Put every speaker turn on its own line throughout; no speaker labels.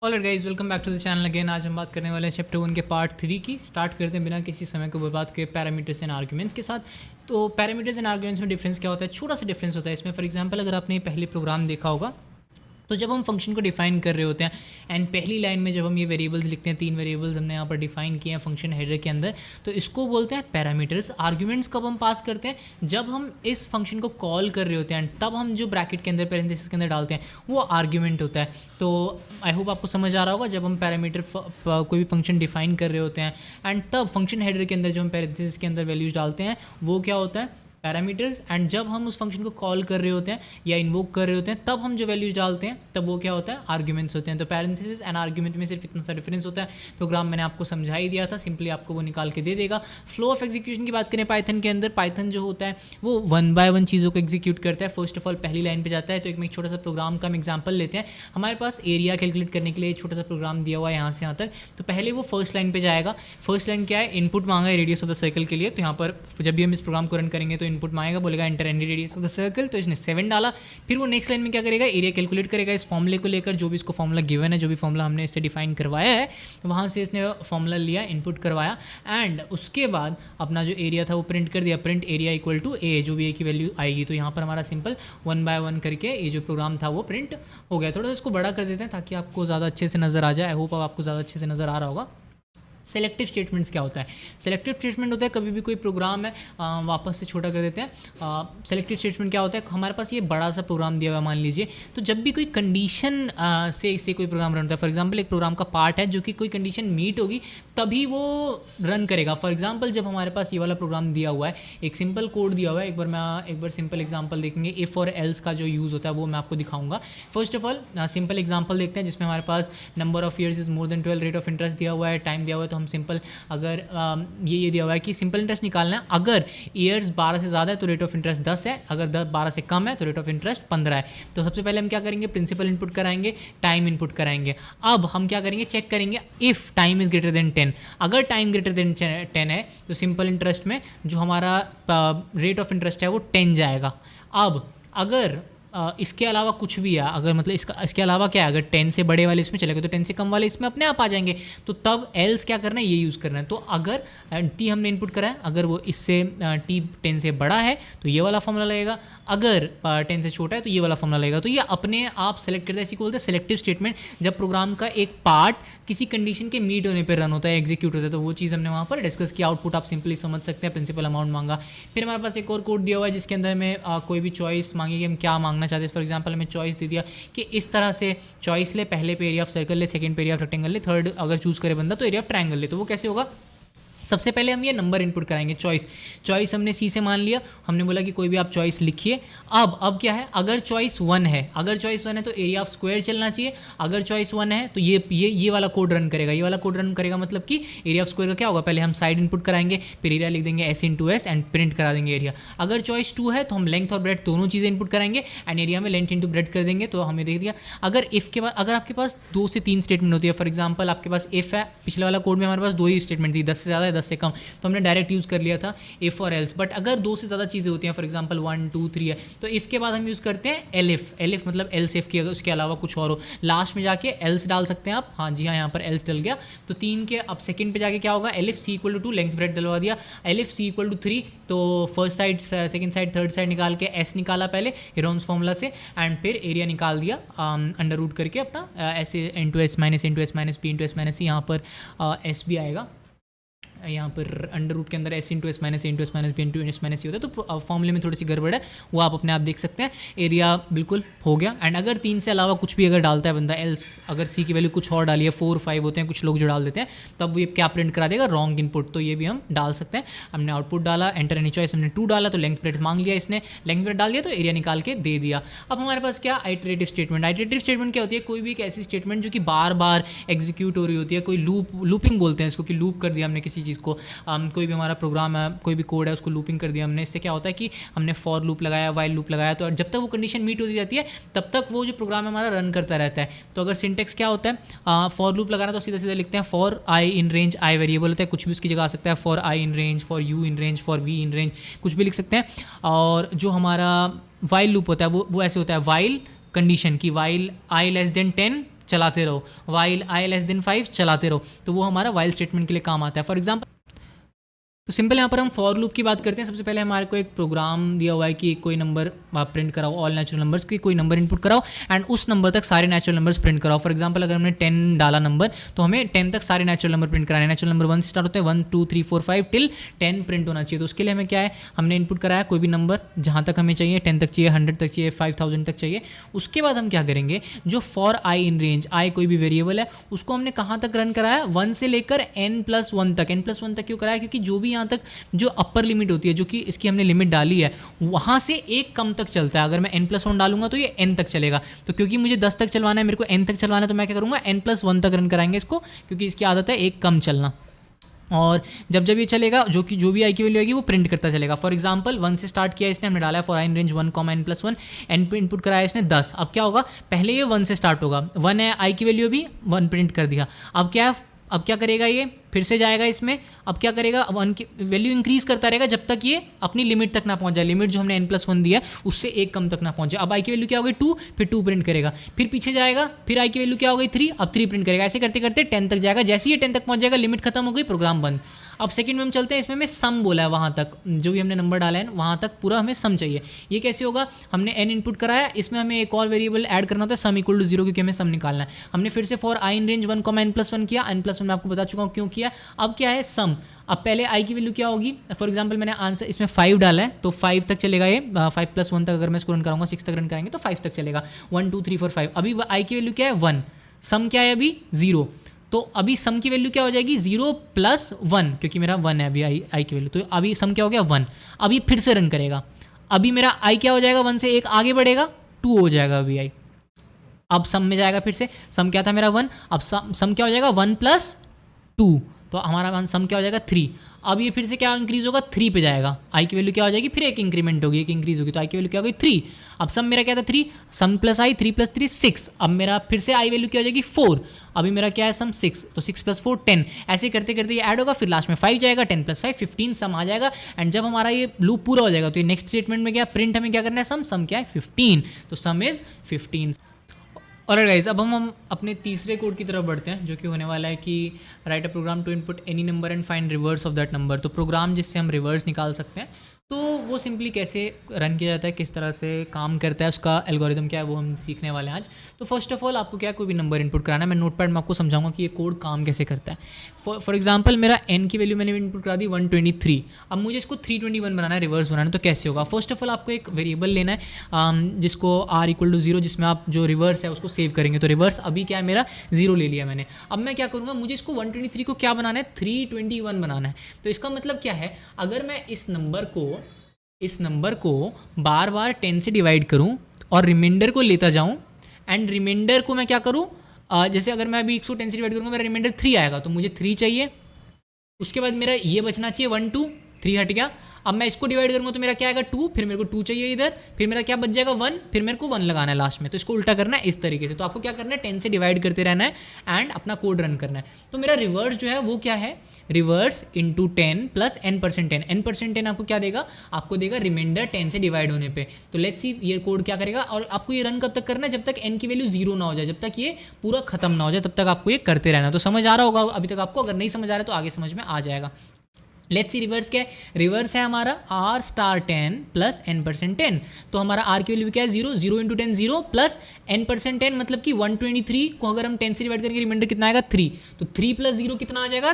Alright guys, welcome back to the channel again. आज हम बात करने वाले हैं चैप्टर 1 के पार्ट 3 की। स्टार्ट करते हैं बिना किसी समय को बर्बाद किए पैरामीटर्स एंड आर्ग्यूमेंट्स के साथ। तो पैरामीटर्स एंड आर्ग्यूमेंट्स में डिफरेंस क्या होता है? छोटा सा डिफरेंस होता है इसमें। फॉर एग्जांपल, अगर आपने पहले प्रोग्राम देखा होगा तो जब हम फंक्शन को डिफाइन कर रहे होते हैं एंड पहली लाइन में जब हम ये वेरिएबल्स लिखते हैं, 3 वेरिएबल्स हमने यहाँ पर डिफाइन किए हैं फंक्शन हेडर के अंदर, तो इसको बोलते हैं पैरामीटर्स। आर्ग्यूमेंट्स कब हम पास करते हैं? जब हम इस फंक्शन को कॉल कर रहे होते हैं, तब हम जो ब्रैकेट के अंदर पैरेंथेसिस के अंदर डालते हैं वो आर्ग्यूमेंट होता है। तो आई होप आपको समझ आ रहा होगा। जब हम पैरामीटर कोई भी फंक्शन डिफाइन कर रहे होते हैं एंड तब फंक्शन हेडर के अंदर जो हम पैरेंथेसिस के अंदर वैल्यूज डालते हैं वो क्या होता है? पैरामीटर्स। एंड जब हम उस फंक्शन को कॉल कर रहे होते हैं या इन्वोक कर रहे होते हैं तब हम जो वैल्यूज डालते हैं तब वो क्या होता है? आर्ग्यूमेंट्स होते हैं। तो पैरेंथेसिस एंड आर्ग्यूमेंट में सिर्फ इतना सा डिफरेंस होता है। प्रोग्राम मैंने आपको समझा ही दिया था, सिंपली आपको वो निकाल के दे देगा। फ्लो ऑफ एग्जीक्यूशन की बात करें पाइथन के अंदर, पाइथन जो होता है वो 1 बाय 1 चीज़ों को एग्जीक्यूट करता है। फर्स्ट ऑफ ऑल पहली लाइन पे जाता है। तो एक छोटा सा प्रोग्राम का हम एग्जाम्पल लेते हैं। हमारे पास एरिया कैलकुलेट करने के लिए एक छोटा सा प्रोग्राम दिया हुआ है यहाँ से यहाँ तक। तो पहले वो फर्स्ट लाइन पे जाएगा। फर्स्ट लाइन क्या है? इनपुट मांगा है रेडियस ऑफ द सर्कल के लिए। तो यहाँ पर जब भी हम इस प्रोग्राम को रन करेंगे तो इनपुट मांगेगा, बोलेगा enter any radius of the circle. तो इसने 7 डाला। फिर वो नेक्स्ट लाइन में क्या करेगा? एरिया कैलकुलेट करेगा इस फॉर्मूले को लेकर, जो भी इसको फॉर्मूला गिवन है, जो भी फॉर्मूला हमने इससे डिफाइन करवाया है वहाँ से इसने फॉर्मूला लिया, इनपुट करवाया एंड उसके बाद अपना जो एरिया था वो प्रिंट कर दिया। प्रिंट एरिया इक्वल टू ए, जो भी ए की वैल्यू आएगी। तो यहाँ पर हमारा सिंपल 1 बाय 1 करके ये जो प्रोग्राम था वो प्रिंट हो गया। थोड़ा सा इसको बड़ा कर देते हैं ताकि आपको ज़्यादा अच्छे से नज़र आ जाए। आई होप आपको ज़्यादा अच्छे से नज़र आ रहा होगा। सेलेक्टिव स्टेटमेंट्स क्या होता है? सेलेक्टिव स्टेटमेंट होता है कभी भी कोई प्रोग्राम है, वापस से छोटा कर देते हैं। सेलेक्टिव स्टेटमेंट क्या होता है? हमारे पास ये बड़ा सा प्रोग्राम दिया हुआ मान लीजिए, तो जब भी कोई कंडीशन से कोई प्रोग्राम रन होता है, फॉर एग्जांपल एक प्रोग्राम का पार्ट है जो कि कोई कंडीशन मीट होगी तभी वो रन करेगा। फॉर एग्जाम्पल जब हमारे पास ये वाला प्रोग्राम दिया हुआ है, एक सिंपल कोड दिया हुआ है, एक बार सिंपल एग्जाम्पल देखेंगे। इफ़ और एल्स का जो यूज़ होता है वो मैं आपको दिखाऊंगा। First of all simple example देखते हैं जिसमें हमारे पास number of years is more than 12, rate of interest दिया हुआ है, टाइम दिया हुआ है। तो हम सिंपल अगर ये दिया हुआ है कि सिंपल इंटरेस्ट निकालना है, अगर ईयर्स 12 से ज़्यादा है तो रेट ऑफ इंटरेस्ट 10 है, अगर 12 से कम है तो रेट ऑफ इंटरेस्ट 15 है। तो सबसे पहले हम क्या करेंगे? प्रिंसिपल इनपुट कराएंगे, टाइम इनपुट कराएंगे। अब हम क्या करेंगे? चेक करेंगे if time is greater than 10। अगर टाइम ग्रेटर देन 10 है तो सिंपल इंटरेस्ट में जो हमारा रेट ऑफ इंटरेस्ट है वो 10 जाएगा। अब अगर इसके अलावा कुछ भी है, अगर मतलब इसके अलावा क्या है, अगर 10 से बड़े वाले इसमें चलेगा तो 10 से कम वाले इसमें अपने आप आ जाएंगे। तो तब एल्स क्या करना है? ये यूज़ करना है। तो अगर टी हमने इनपुट करा है, अगर वो इससे टी 10 से बड़ा है तो ये वाला फॉर्मूला लगेगा, अगर 10 से छोटा है तो ये वाला फॉर्मूला लगेगा। तो ये अपने आप सेलेक्ट करता है। इसी को बोलते हैं सेलेक्टिव स्टेटमेंट। जब प्रोग्राम का एक पार्ट किसी कंडीशन के मीट होने पर रन होता है, एग्जीक्यूट होता है, तो वो चीज़ हमने वहाँ पर डिस्कस किया। आउटपुट आप सिंपली समझ सकते हैं, प्रिंसिपल अमाउंट मांगा। फिर हमारे पास एक और कोड दिया हुआ है जिसके अंदर में कोई भी चॉइस मांगी कि हम क्या मांगना चाहते हैं। फॉर एग्जाम्पल चॉइस दे दिया कि इस तरह से चॉइस ले, पहले पे एरिया ऑफ सर्कल ले, सेकंड पे एरिया ऑफ रेक्टेंगल ले, थर्ड अगर चूज करे बंदा तो एरिया ऑफ ट्रायंगल ले। तो वो कैसे होगा? सबसे पहले हम ये नंबर इनपुट कराएंगे, चॉइस हमने सी से मान लिया। हमने बोला कि कोई भी आप चॉइस लिखिए। अब क्या है? अगर चॉइस 1 है, तो एरिया ऑफ स्क्वायर चलना चाहिए। अगर चॉइस 1 है तो ये वाला कोड रन करेगा। ये वाला कोड रन करेगा मतलब कि एरिया ऑफ स्क्वायर का क्या होगा? पहले हम साइड इनपुट कराएंगे, फिर एरिया लिख देंगे S into S and print करा देंगे एरिया। अगर चॉइस 2 है तो हम लेंथ और ब्रेड्थ दोनों चीज़ें इनपुट कराएंगे एंड एरिया में लेंथ इंटू ब्रेड्थ कर देंगे। तो हमें देख दिया। अगर इफ़ के बाद अगर आपके पास 2 से 3 स्टेटमेंट होती है, फॉर एग्जाम्पल आपके पास इफ़ है, पिछले वाला कोड में हमारे पास 2 ही स्टेटमेंट थी, 10 से ज़्यादा है, 10 से कम, तो हमने डायरेक्ट यूज़ कर लिया था इफ़ और एल्स। बट अगर 2 से ज़्यादा चीज़ें होती हैं, फॉर एग्जांपल 1 2 3 है, तो इफ़ के बाद हम यूज़ करते हैं एलिफ मतलब एल्स इफ़ की, अगर उसके अलावा कुछ और हो लास्ट में जाके एल्स डाल सकते हैं आप। हाँ जी हाँ, यहाँ पर एल्स डल गया। तो 3 के अब सेकंड पे जाके क्या होगा? Elif C equal to 2, length breadth डलवा दिया, एलिफ सी इक्वल टू 3। तो first side, second side, third side निकाल के एस निकाला पहले हेरोन्स फॉर्मूला से एंड फिर एरिया निकाल दिया अंडर रूट करके अपना ऐसे into S minus B into S minus C. यहाँ पर एस भी आएगा, यहाँ पर अंडर रूट के अंदर S into S minus B into S minus C होता है। तो फॉर्मूले में थोड़ी सी गड़बड़ है, वो आप अपने आप देख सकते हैं। एरिया बिल्कुल हो गया। एंड अगर 3 से अलावा कुछ भी अगर डालता है बंदा एल्स, अगर सी की वैल्यू कुछ और डाली है, 4 5 होते हैं कुछ लोग जो डाल देते हैं, तब वो ये क्या प्रिंट करा देगा? Wrong input. तो ये भी हम डाल सकते हैं। हमने आउटपुट डाला, एंटर एनी चॉइस हमने 2 डाला, तो लेंथ ब्रेड्थ मांग लिया इसने, लेंथ ब्रेड्थ डाल दिया तो एरिया निकाल के दे दिया। अब हमारे पास क्या? Iterative statement. आइटरेटिव स्टेटमेंट क्या होती है? कोई भी एक ऐसी स्टेटमेंट जो कि बार बार एग्जीक्यूट हो रही होती है। कोई लूपिंग बोलते हैं इसको, कि लूप कर दिया हमने किसी चीज़ को। कोई भी हमारा प्रोग्राम है, कोई भी कोड है, उसको लूपिंग कर दिया हमने। इससे क्या होता है कि हमने फॉर लूप लगाया, वाइल लूप लगाया, तो जब तक वो कंडीशन मीट होती जाती है तब तक वो जो प्रोग्राम है हमारा रन करता रहता है। तो अगर सिंटेक्स क्या होता है? फॉर लूप लगाना तो सीधा सीधा लिखते हैं for i in range, i variable होता है, कुछ भी उसकी जगह आ सकता है। For i in range, for u in range, for v in range, कुछ भी लिख सकते हैं। और जो हमारा वाइल लूप होता है वो ऐसे होता है, वाइल कंडीशन की, वाइल आई लेस देन 10 चलाते रहो, वाइल आई लेस देन 5 चलाते रहो, तो वो हमारा वाइल स्टेटमेंट के लिए काम आता है। फॉर एग्जाम्पल तो सिंपल यहाँ पर हम फॉर लूप की बात करते हैं। सबसे पहले हमारे को एक प्रोग्राम दिया हुआ है कि कोई नंबर आप प्रिंट कराओ, ऑल नेचुरल नंबर्स की कोई नंबर इनपुट कराओ एंड उस नंबर तक सारे नेचुरल नंबर्स प्रिंट कराओ। फॉर एग्जांपल अगर हमने 10 डाला नंबर तो हमें 10 तक सारे नेचुरल नंबर प्रिंट कराने। नेचुरल नंबर 1 से स्टार्ट होते हैं, 1 2 3 4 5 टिल 10 प्रिंट होना चाहिए। तो उसके लिए हमें क्या है, हमने इनपुट कराया कोई भी नंबर जहाँ तक हमें चाहिए, 10 तक चाहिए, 100 तक चाहिए, 5000 तक चाहिए। उसके बाद हम क्या करेंगे, जो फॉर आई इन रेंज, आई कोई भी वेरिएबल है उसको हमने कहाँ तक रन कराया, 1 से लेकर n+1 तक। n+1 तक क्यों कराया, क्योंकि जो भी यहाँ तक जो अपर लिमिट होती है, जो कि इसकी हमने लिमिट डाली है, वहाँ से एक कम तक चलता है। अगर मैं n+1 डालूंगा तो ये n तक चलेगा। तो क्योंकि मुझे 10 तक चलवाना है, मेरे को n तक चलवाना है, तो मैं क्या करूँगा, n+1 तक रन कराएंगे इसको, क्योंकि इसकी आदत है एक कम चलना। और जब जब ये चलेगा जो भी आई की वैल्यू आएगी वो प्रिंट करता चलेगा। फॉर एग्जांपल 1 से स्टार्ट किया इसने, हमने डाला है for i in range 1, n+1, n पे इनपुट कराया इसने 10। अब क्या होगा, पहले ये 1 से स्टार्ट होगा, 1 है, आई की वैल्यू भी 1 प्रिंट कर दिया। अब क्या करेगा, ये फिर से जाएगा इसमें। अब क्या करेगा, 1 की वैल्यू इंक्रीज करता रहेगा जब तक ये अपनी लिमिट तक ना पहुंच जाए। लिमिट जो हमने n+1 दिया है उससे एक कम तक ना पहुंचे। अब आई की वैल्यू क्या हो गई 2, फिर 2 प्रिंट करेगा, फिर पीछे जाएगा, फिर आई की वैल्यू क्या हो गई 3, अब 3 प्रिंट करेगा। ऐसे करते करते 10 तक जाएगा। जैसे ही 10 तक पहुंच जाएगा, लिमिट खत्म हो गई, प्रोग्राम बंद। अब सेकंड में हम चलते हैं, इसमें हमें सम बोला है, वहाँ तक जो भी हमने नंबर डाला है वहाँ तक पूरा हमें सम चाहिए। ये कैसे होगा, हमने n इनपुट कराया, इसमें हमें एक और वेरिएबल ऐड करना होता है सम इक्वल टू 0, क्योंकि हमें सम निकालना है। हमने फिर से for i in range 1, n+1 किया, n+1 मैं आपको बता चुका हूँ क्यों किया। अब क्या है सम, अब पहले आई की वैल्यू क्या होगी, फॉर एग्जांपल मैंने आंसर इसमें 5 डाला है तो 5 तक चलेगा ये, 5+1 तक अगर मैं इसको रन कराऊंगा, 6 तक रन करेंगे तो 5 तक चलेगा, 1 2 3 4 5। अभी आई की वैल्यू क्या है 1, सम क्या है अभी 0, तो अभी सम की वैल्यू क्या हो जाएगी 0 + 1, क्योंकि मेरा 1 है अभी आई की वैल्यू, तो अभी सम क्या हो गया 1। अभी फिर से रन करेगा, अभी मेरा आई क्या हो जाएगा 1 से 1 आगे बढ़ेगा 2 हो जाएगा अभी आई। अब सम में जाएगा, फिर से सम क्या था मेरा 1, अब सम क्या हो जाएगा 1 + 2, तो हमारा सम क्या हो जाएगा 3। अब ये फिर से क्या इंक्रीज होगा 3 पे जाएगा, आई की वैल्यू क्या हो जाएगी, फिर एक इंक्रीमेंट होगी, एक इंक्रीज होगी, तो आई की वैल्यू क्या हो गई 3। अब सम मेरा क्या था 3, सम प्लस आई 3 + 3 6। अब मेरा फिर से आई वैल्यू क्या हो जाएगी 4, अभी मेरा क्या है सम 6, तो 6 + 4 10। ऐसे करते करते ये ऐड होगा, फिर लास्ट में 5 जाएगा, 10 + 5 15 सम आ जाएगा। एंड जब हमारा ये लूप पूरा हो जाएगा तो ये नेक्स्ट स्टेटमेंट में क्या प्रिंट हमें क्या करना है, सम क्या है 15, तो सम इज 15। और गाइस अब हम अपने तीसरे कोड की तरफ बढ़ते हैं, जो कि होने वाला है कि write a program to input any number and find reverse of that number. तो प्रोग्राम जिससे हम रिवर्स निकाल सकते हैं, तो वो सिंपली कैसे रन किया जाता है, किस तरह से काम करता है, उसका एल्गोरिदम क्या है, वो हम सीखने वाले हैं आज। तो फर्स्ट ऑफ ऑल आपको क्या है, कोई भी नंबर इनपुट कराना है। मैं नोटपैड में आपको समझाऊंगा कि ये कोड काम कैसे करता है। फॉर एग्जांपल मेरा n की वैल्यू मैंने इनपुट करा दी 123, अब मुझे इसको 321 बनाना है, रिवर्स बनाना है, तो कैसे होगा। फर्स्ट ऑफ ऑल आपको एक वेरिएबल लेना है जिसको r = 0, जिसमें आप जो रिवर्स है उसको सेव करेंगे। तो रिवर्स अभी क्या है मेरा 0 ले लिया मैंने। अब मैं क्या करूँगा, मुझे इसको 123 को क्या बनाना है 321 बनाना है। तो इसका मतलब क्या है, अगर मैं इस नंबर को बार बार 10 से डिवाइड करूं और रिमाइंडर को लेता जाऊं, एंड रिमाइंडर को मैं क्या करूं, जैसे अगर मैं अभी 110 से डिवाइड करूंगा मेरा रिमाइंडर 3 आएगा, तो मुझे 3 चाहिए। उसके बाद मेरा ये बचना चाहिए 1 2 3 हट गया। अब मैं इसको डिवाइड करूंगा तो मेरा क्या आएगा 2, फिर मेरे को 2 चाहिए इधर, फिर मेरा क्या बच जाएगा 1, फिर मेरे को 1 लगाना है लास्ट में। तो इसको उल्टा करना है इस तरीके से। तो आपको क्या करना है 10 से डिवाइड करते रहना है एंड अपना कोड रन करना है। तो मेरा रिवर्स जो है वो क्या है, रिवर्स इंटू 10 + n%10। n% आपको क्या देगा, आपको देगा रिमाइंडर 10 से डिवाइड होने पे। तो लेट्स सी ये कोड क्या करेगा। और आपको ये रन कब तक करना है, जब तक n की वैल्यू 0 ना हो जाए, जब तक ये पूरा खत्म ना हो जाए, तब तक आपको ये करते रहना। तो समझ आ रहा होगा अभी तक आपको, अगर नहीं समझ आ रहा है तो आगे समझ में आ जाएगा। लेट्स सी रिवर्स क्या है, रिवर्स है हमारा r*10 + n%10। तो हमारा r की वैल्यू क्या है 0, 0 × 10 0 + n%10, मतलब कि 123 को अगर हम 10 से डिवाइड करेंगे रिमाइंडर कितना आएगा 3, तो 3 + 0 कितना आ जाएगा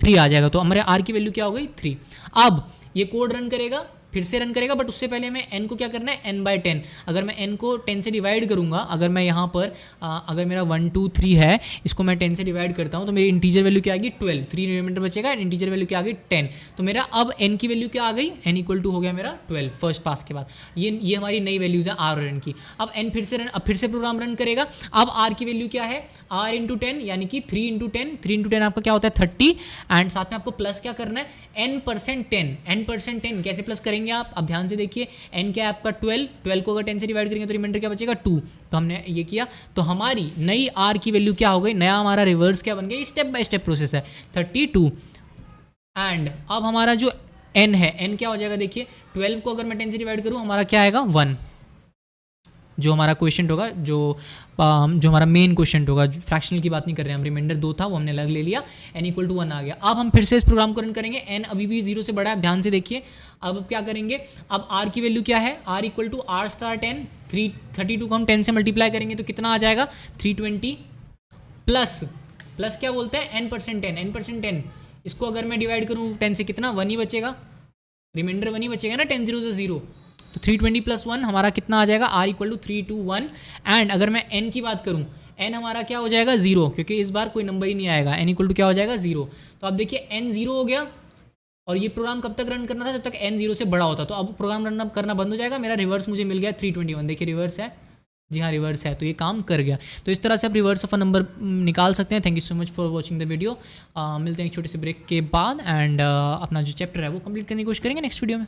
3 आ जाएगा। तो हमारे r की वैल्यू क्या हो गई 3। अब ये कोड रन करेगा, फिर से रन करेगा, बट उससे पहले हमें n को क्या करना है n/10। अगर मैं n को 10 से डिवाइड करूंगा, अगर मैं यहाँ पर अगर मेरा 1 2 3 है, इसको मैं 10 से डिवाइड करता हूँ तो मेरी इंटीजर वैल्यू क्या आएगी 12, 3 रिमाइंडर बचेगा, इंटीजर वैल्यू क्या आ गई 10। तो मेरा अब n की वैल्यू क्या आ गई, n = हो गया मेरा 12 फर्स्ट पास के बाद। ये हमारी नई वैल्यूज़ है r और n की। अब n फिर से प्रोग्राम रन करेगा। अब r की वैल्यू क्या है, r × 10 यानी कि 3 × 10, 3 × 10 आपका क्या होता है 30, एंड साथ में आपको प्लस क्या करना है n%10। n%10 कैसे प्लस करेंगे आप, अब ध्यान से देखिए। n क्या है आपका 12 को अगर 10 से डिवाइड करेंगे तो रिमाइंडर क्या बचेगा 2। तो हमने ये किया, तो हमारी नई r की वैल्यू क्या हो गई, नया हमारा रिवर्स क्या बन गया, स्टेप बाय स्टेप प्रोसेस है 32। एंड अब हमारा जो n है, n क्या हो जाएगा देखिए, 12 को अगर मैं 10 से डिवाइड करूँ हमारा क्या आएगा 1। जो हमारा क्वेश्चन होगा, जो हमारा मेन क्वेश्चन होगा, फ्रैक्शनल की बात नहीं कर रहे हैं हम, रिमाइंडर 2 था वो हमने अलग ले लिया, n इक्वल टू 1 आ गया। अब हम फिर से इस प्रोग्राम को रन करेंगे, n अभी भी 0 से बड़ा है, ध्यान से देखिए। अब क्या करेंगे, अब r की वैल्यू क्या है, r equal to r star 10, 332 को हम 10 से मल्टीप्लाई करेंगे तो कितना आ जाएगा 320 प्लस क्या बोलते हैं n%, इसको अगर मैं डिवाइड करूँ 10 से कितना 1 ही बचेगा, रिमाइंडर 1 ही बचेगा ना, 10 0 से 0, तो 320 प्लस 1 हमारा कितना आ जाएगा, r इक्वल टू 321। एंड अगर मैं n की बात करूँ, n हमारा क्या हो जाएगा 0, क्योंकि इस बार कोई नंबर ही नहीं आएगा, n इक्वल टू क्या हो जाएगा 0। तो अब देखिए n 0 हो गया, और ये प्रोग्राम कब तक रन करना था, जब तक n 0 से बड़ा होता। तो अब प्रोग्राम रन करना बंद हो जाएगा, मेरा रिवर्स मुझे मिल गया 321, देखिए रिवर्स है, जी हाँ रिवर्स है, तो ये काम कर गया। तो इस तरह से आप रिवर्स ऑफ अ नंबर निकाल सकते हैं। Thank you so much for watching the video. मिलते हैं एक छोटे से ब्रेक के बाद, एंड अपना जो चैप्टर है वो कंप्लीट करने की कोशिश करेंगे नेक्स्ट वीडियो में।